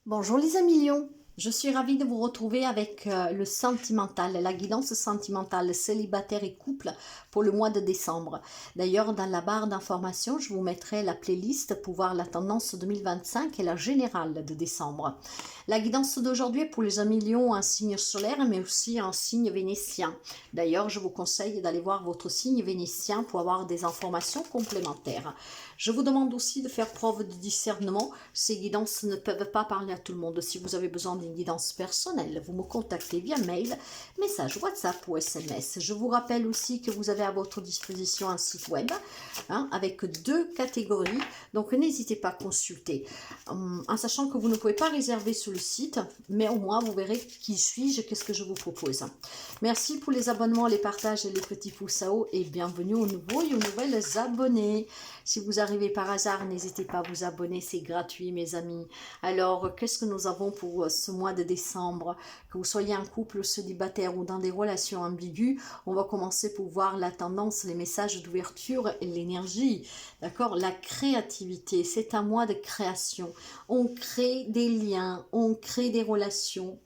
Bonjour les amis Lions, je suis ravie de vous retrouver avec le sentimental, la guidance sentimentale célibataire et couple pour le mois de décembre. D'ailleurs, dans la barre d'informations, je vous mettrai la playlist pour voir la tendance 2025 et la générale de décembre. La guidance d'aujourd'hui est pour les amis Lions un signe solaire, mais aussi un signe vénitien. D'ailleurs, je vous conseille d'aller voir votre signe vénitien pour avoir des informations complémentaires. Je vous demande aussi de faire preuve de discernement. Ces guidances ne peuvent pas parler à tout le monde. Si vous avez besoin d'une guidance personnelle, vous me contactez via mail, message WhatsApp ou SMS. Je vous rappelle aussi que vous avez à votre disposition un site web avec 2 catégories. Donc n'hésitez pas à consulter. En sachant que vous ne pouvez pas réserver sur le site, mais au moins vous verrez qui suis-je, qu'est-ce que je vous propose. Merci pour les abonnements, les partages et les petits pouces à haut et bienvenue aux nouveaux et aux nouvelles abonnés. Si vous arrivez par hasard, n'hésitez pas à vous abonner, c'est gratuit mes amis. Alors, qu'est-ce que nous avons pour ce mois de décembre? Que vous soyez un couple célibataire ou dans des relations ambiguës, on va commencer pour voir la tendance, les messages d'ouverture et l'énergie. D'accord? La créativité, c'est un mois de création. On crée des liens, on crée des relations.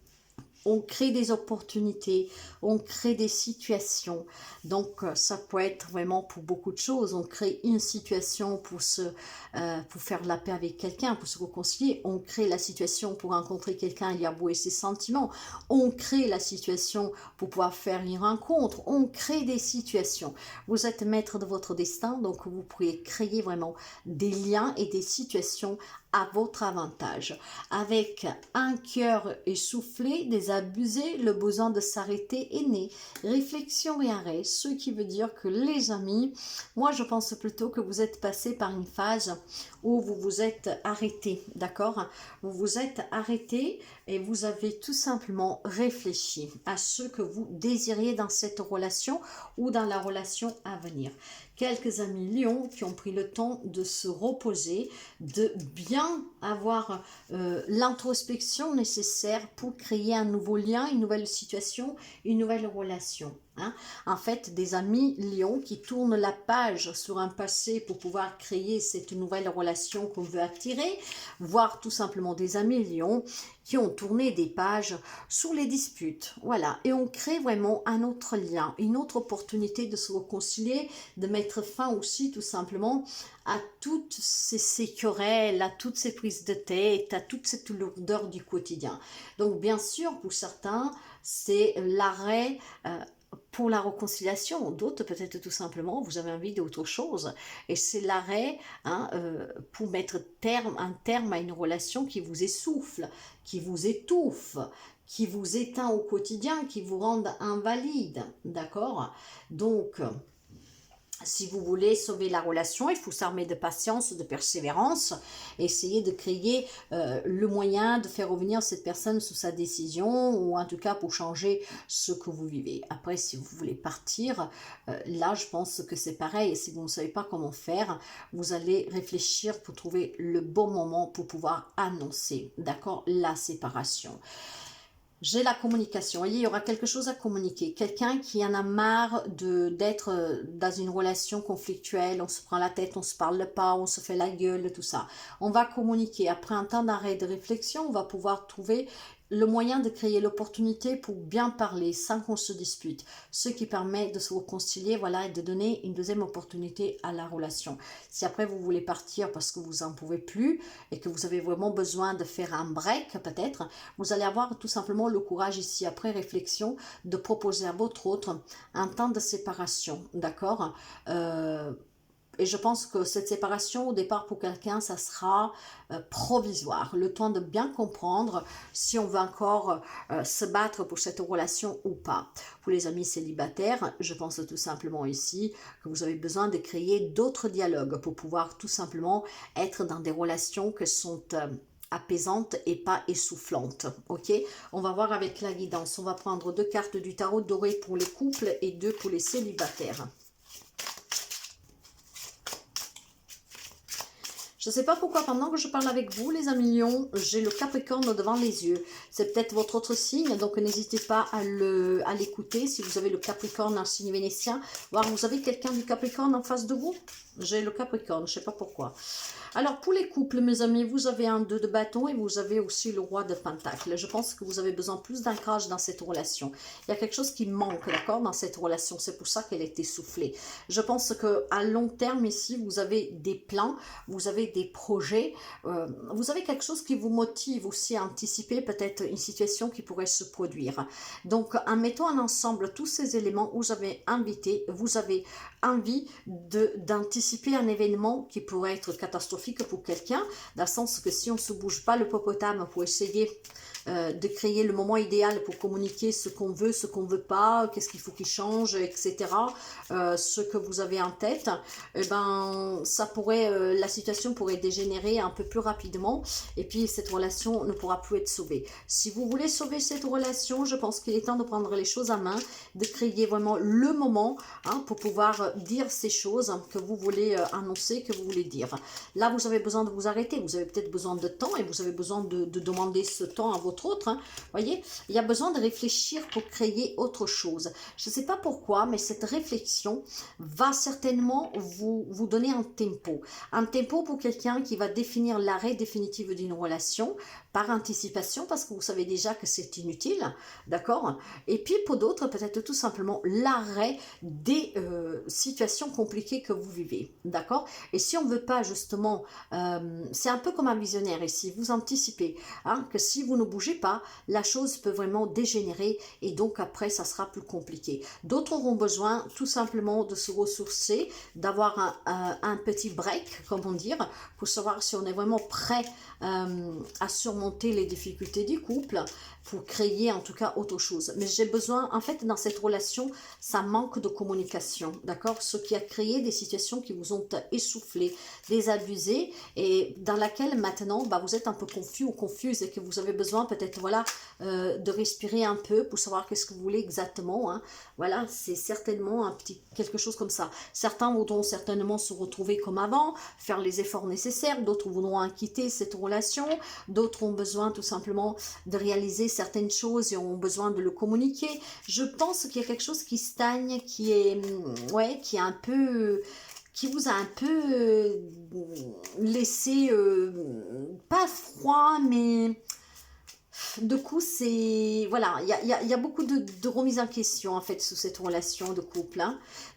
On crée des opportunités, on crée des situations. Donc, ça peut être vraiment pour beaucoup de choses. On crée une situation pour faire la paix avec quelqu'un, pour se réconcilier. On crée la situation pour rencontrer quelqu'un et y avouer ses sentiments. On crée la situation pour pouvoir faire une rencontre. On crée des situations. Vous êtes maître de votre destin, donc vous pourriez créer vraiment des liens et des situations à votre avantage. Avec un cœur essoufflé, désabusé, le besoin de s'arrêter est né. Réflexion et arrêt, ce qui veut dire que les amis, moi je pense plutôt que vous êtes passé par une phase où vous vous êtes arrêté, d'accord? Vous vous êtes arrêté et vous avez tout simplement réfléchi à ce que vous désiriez dans cette relation ou dans la relation à venir. Quelques amis lions qui ont pris le temps de se reposer, de bien avoir l'introspection nécessaire pour créer un nouveau lien, une nouvelle situation, une nouvelle relation. En fait, des amis lions qui tournent la page sur un passé pour pouvoir créer cette nouvelle relation qu'on veut attirer, voire tout simplement des amis lions qui ont tourné des pages sur les disputes. Voilà, et on crée vraiment un autre lien, une autre opportunité de se réconcilier, de mettre fin aussi tout simplement à toutes ces querelles, à toutes ces prises de tête, à toute cette lourdeur du quotidien. Donc bien sûr, pour certains, c'est l'arrêt pour la réconciliation, d'autres peut-être tout simplement vous avez envie d'autre chose et c'est l'arrêt pour mettre un terme à une relation qui vous essouffle, qui vous étouffe, qui vous éteint au quotidien, qui vous rend invalide, d'accord? Donc si vous voulez sauver la relation, il faut s'armer de patience, de persévérance, essayer de créer le moyen de faire revenir cette personne sous sa décision, ou en tout cas pour changer ce que vous vivez. Après, si vous voulez partir, là je pense que c'est pareil, si vous ne savez pas comment faire, vous allez réfléchir pour trouver le bon moment pour pouvoir annoncer, d'accord, la séparation. J'ai la communication. Voyez, il y aura quelque chose à communiquer. Quelqu'un qui en a marre d'être dans une relation conflictuelle, on se prend la tête, on se parle pas, on se fait la gueule, tout ça. On va communiquer. Après un temps d'arrêt de réflexion, on va pouvoir trouver le moyen de créer l'opportunité pour bien parler sans qu'on se dispute, ce qui permet de se réconcilier, voilà, et de donner une deuxième opportunité à la relation. Si après vous voulez partir parce que vous en pouvez plus et que vous avez vraiment besoin de faire un break peut-être, vous allez avoir tout simplement le courage ici, après réflexion, de proposer à votre autre un temps de séparation, d'accord? Et je pense que cette séparation, au départ, pour quelqu'un, ça sera provisoire. Le temps de bien comprendre si on veut encore se battre pour cette relation ou pas. Pour les amis célibataires, je pense tout simplement ici que vous avez besoin de créer d'autres dialogues pour pouvoir tout simplement être dans des relations qui sont apaisantes et pas essoufflantes. Ok, on va voir avec la guidance. On va prendre 2 cartes du tarot doré pour les couples et 2 pour les célibataires. Je ne sais pas pourquoi, pendant que je parle avec vous, les amis lions, j'ai le Capricorne devant les yeux. C'est peut-être votre autre signe, donc n'hésitez pas à l'écouter si vous avez le Capricorne en signe vénitien. Voire vous avez quelqu'un du Capricorne en face de vous. J'ai le Capricorne, je ne sais pas pourquoi. Alors, pour les couples, mes amis, vous avez un 2 de bâton et vous avez aussi le roi de pentacle. Je pense que vous avez besoin plus d'ancrage dans cette relation. Il y a quelque chose qui manque, d'accord, dans cette relation. C'est pour ça qu'elle est essoufflée. Je pense qu'à long terme, ici, vous avez des plans, vous avez des projets, vous avez quelque chose qui vous motive aussi à anticiper peut-être une situation qui pourrait se produire. Donc, en mettant en ensemble tous ces éléments, vous avez vous avez envie d'anticiper un événement qui pourrait être catastrophique pour quelqu'un, dans le sens que si on ne se bouge pas le popotam pour essayer de créer le moment idéal pour communiquer ce qu'on veut, ce qu'on ne veut pas, qu'est-ce qu'il faut qu'il change, etc. Ce que vous avez en tête, eh ben, ça pourrait, la situation pourrait dégénérer un peu plus rapidement et puis cette relation ne pourra plus être sauvée. Si vous voulez sauver cette relation, je pense qu'il est temps de prendre les choses en main, de créer vraiment le moment pour pouvoir dire ces choses que vous voulez annoncer, que vous voulez dire. Là, vous avez besoin de vous arrêter, vous avez peut-être besoin de temps et vous avez besoin de demander ce temps à votre autre. Voyez, il y a besoin de réfléchir pour créer autre chose. Je ne sais pas pourquoi, mais cette réflexion va certainement vous donner un tempo. Un tempo pour quelqu'un qui va définir l'arrêt définitif d'une relation par anticipation, parce que vous savez déjà que c'est inutile, d'accord? Et puis pour d'autres, peut-être tout simplement l'arrêt des situations compliquées que vous vivez, d'accord? Et si on ne veut pas justement, c'est un peu comme un visionnaire ici, vous anticipez que si vous ne bougez pas, la chose peut vraiment dégénérer et donc après ça sera plus compliqué. D'autres auront besoin tout simplement de se ressourcer, d'avoir un petit break, comment dire, pour savoir si on est vraiment prêt à surmonter les difficultés du couple, pour créer en tout cas autre chose. Mais j'ai besoin, en fait, dans cette relation, ça manque de communication, d'accord? Ce qui a créé des situations qui vous ont essoufflé, désabusé, et dans laquelle maintenant, vous êtes un peu confus ou confuse et que vous avez besoin peut-être, voilà, de respirer un peu pour savoir qu'est-ce que vous voulez exactement. Voilà, c'est certainement un petit quelque chose comme ça. Certains voudront certainement se retrouver comme avant, faire les efforts nécessaires, d'autres voudront quitter cette relation, d'autres ont besoin tout simplement de réaliser certaines choses et ont besoin de le communiquer. Je pense qu'il y a quelque chose qui stagne, qui est, qui est un peu, qui vous a un peu laissé, pas froid, mais de coup, c'est... Voilà, il y a beaucoup de remise en question, en fait, sous cette relation de couple.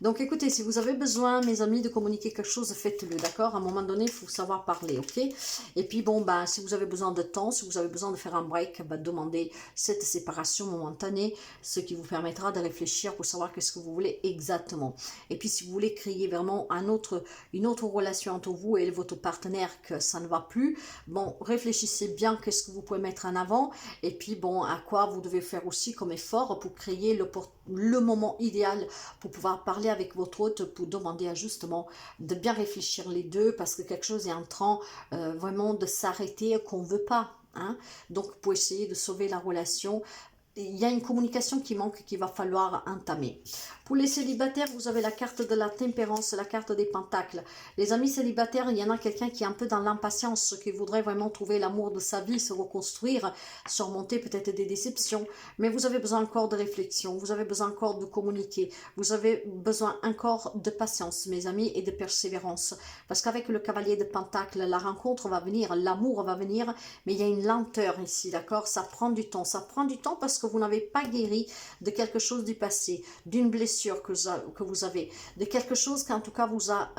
Donc, écoutez, si vous avez besoin, mes amis, de communiquer quelque chose, faites-le, d'accord? À un moment donné, il faut savoir parler, ok? Et puis, bon, si vous avez besoin de temps, si vous avez besoin de faire un break, demandez cette séparation momentanée, ce qui vous permettra de réfléchir pour savoir qu'est-ce que vous voulez exactement. Et puis, si vous voulez créer vraiment une autre relation entre vous et votre partenaire, que ça ne va plus, bon, réfléchissez bien qu'est-ce que vous pouvez mettre en avant, et puis bon, à quoi vous devez faire aussi comme effort pour créer le moment idéal pour pouvoir parler avec votre hôte, pour demander à justement de bien réfléchir les deux, parce que quelque chose est en train vraiment de s'arrêter qu'on ne veut pas. Donc pour essayer de sauver la relation, il y a une communication qui manque, qu'il va falloir entamer. Pour les célibataires, vous avez la carte de la tempérance, la carte des pentacles. Les amis célibataires, il y en a quelqu'un qui est un peu dans l'impatience, qui voudrait vraiment trouver l'amour de sa vie, se reconstruire, surmonter peut-être des déceptions. Mais vous avez besoin encore de réflexion, vous avez besoin encore de communiquer, vous avez besoin encore de patience, mes amis, et de persévérance. Parce qu'avec le cavalier de pentacles, la rencontre va venir, l'amour va venir, mais il y a une lenteur ici, d'accord? Ça prend du temps parce que vous n'avez pas guéri de quelque chose du passé, d'une blessure que vous avez, de quelque chose qui en tout cas vous a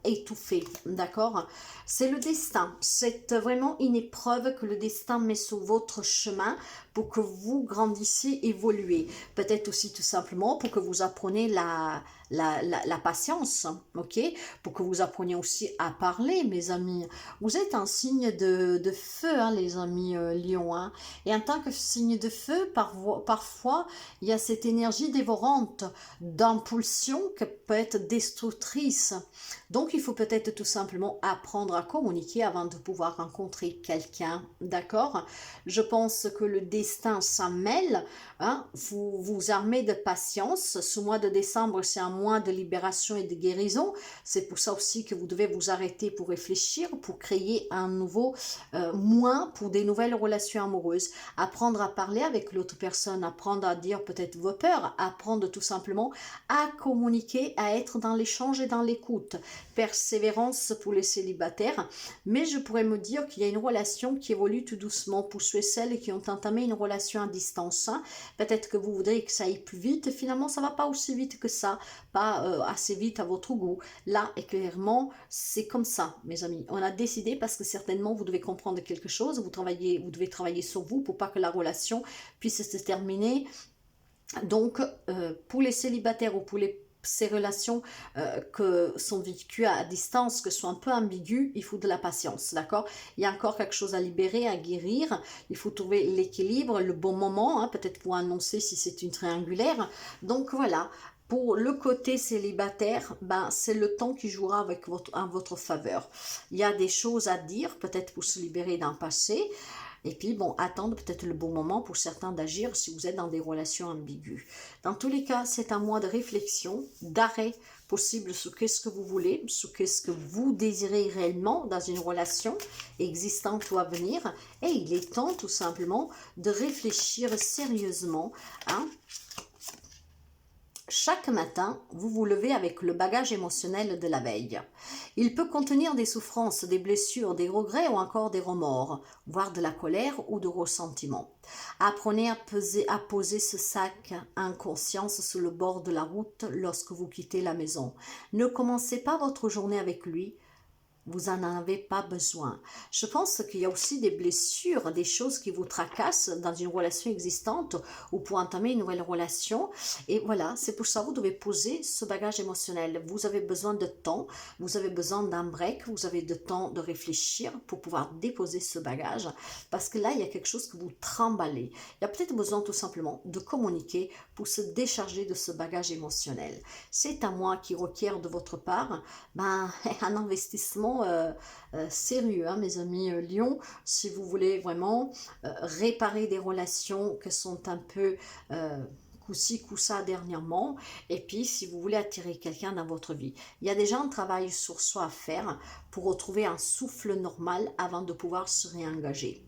étouffé, d'accord? C'est le destin, c'est vraiment une épreuve que le destin met sur votre chemin pour que vous grandissiez, évoluez. Peut-être aussi tout simplement pour que vous appreniez la patience, ok? Pour que vous appreniez aussi à parler, mes amis. Vous êtes un signe de feu, les amis lions. Et en tant que signe de feu, parfois, il y a cette énergie dévorante, d'impulsion qui peut être destructrice. Donc, il faut peut-être tout simplement apprendre à communiquer avant de pouvoir rencontrer quelqu'un, d'accord? Je pense que le destin s'en mêle, vous vous armez de patience. Ce mois de décembre, c'est un mois de libération et de guérison. C'est pour ça aussi que vous devez vous arrêter pour réfléchir, pour créer un nouveau mois pour des nouvelles relations amoureuses. Apprendre à parler avec l'autre personne, apprendre à dire peut-être vos peurs, apprendre tout simplement à communiquer, à être dans l'échange et dans l'écoute. persévérance pour les célibataires, mais je pourrais me dire qu'il y a une relation qui évolue tout doucement pour ceux et celles qui ont entamé une relation à distance. Peut-être que vous voudrez que ça aille plus vite, finalement ça va pas aussi vite que ça, pas assez vite à votre goût. Là, et clairement, c'est comme ça, mes amis. On a décidé parce que certainement vous devez comprendre quelque chose, vous devez travailler sur vous pour pas que la relation puisse se terminer. Donc, pour les célibataires ou pour ces relations que sont vécues à distance, que sont un peu ambiguës, il faut de la patience, d'accord? Il y a encore quelque chose à libérer, à guérir. Il faut trouver l'équilibre, le bon moment, hein, peut-être pour annoncer si c'est une triangulaire. Donc voilà, pour le côté célibataire, ben, c'est le temps qui jouera avec en votre faveur. Il y a des choses à dire, peut-être pour se libérer d'un passé. Et puis, bon, attendre peut-être le bon moment pour certains d'agir si vous êtes dans des relations ambiguës. Dans tous les cas, c'est un mois de réflexion, d'arrêt possible sur qu'est-ce que vous voulez, sur qu'est-ce que vous désirez réellement dans une relation existante ou à venir. Et il est temps, tout simplement, de réfléchir sérieusement, hein. Chaque matin, vous vous levez avec le bagage émotionnel de la veille. Il peut contenir des souffrances, des blessures, des regrets ou encore des remords, voire de la colère ou de ressentiment. Apprenez à poser ce sac inconscience sur le bord de la route lorsque vous quittez la maison. Ne commencez pas votre journée avec lui. Vous n'en avez pas besoin. Je pense qu'il y a aussi des blessures, des choses qui vous tracassent dans une relation existante ou pour entamer une nouvelle relation. Et voilà, c'est pour ça que vous devez poser ce bagage émotionnel. Vous avez besoin de temps, vous avez besoin d'un break, vous avez de temps de réfléchir pour pouvoir déposer ce bagage. Parce que là, il y a quelque chose que vous tremballez. Il y a peut-être besoin tout simplement de communiquer pour se décharger de ce bagage émotionnel. C'est à moi qui requiert de votre part un investissement sérieux, hein, mes amis Lion, si vous voulez vraiment réparer des relations qui sont un peu coup-ci, coup-ça dernièrement, et puis si vous voulez attirer quelqu'un dans votre vie. Il y a déjà un travail sur soi à faire pour retrouver un souffle normal avant de pouvoir se réengager.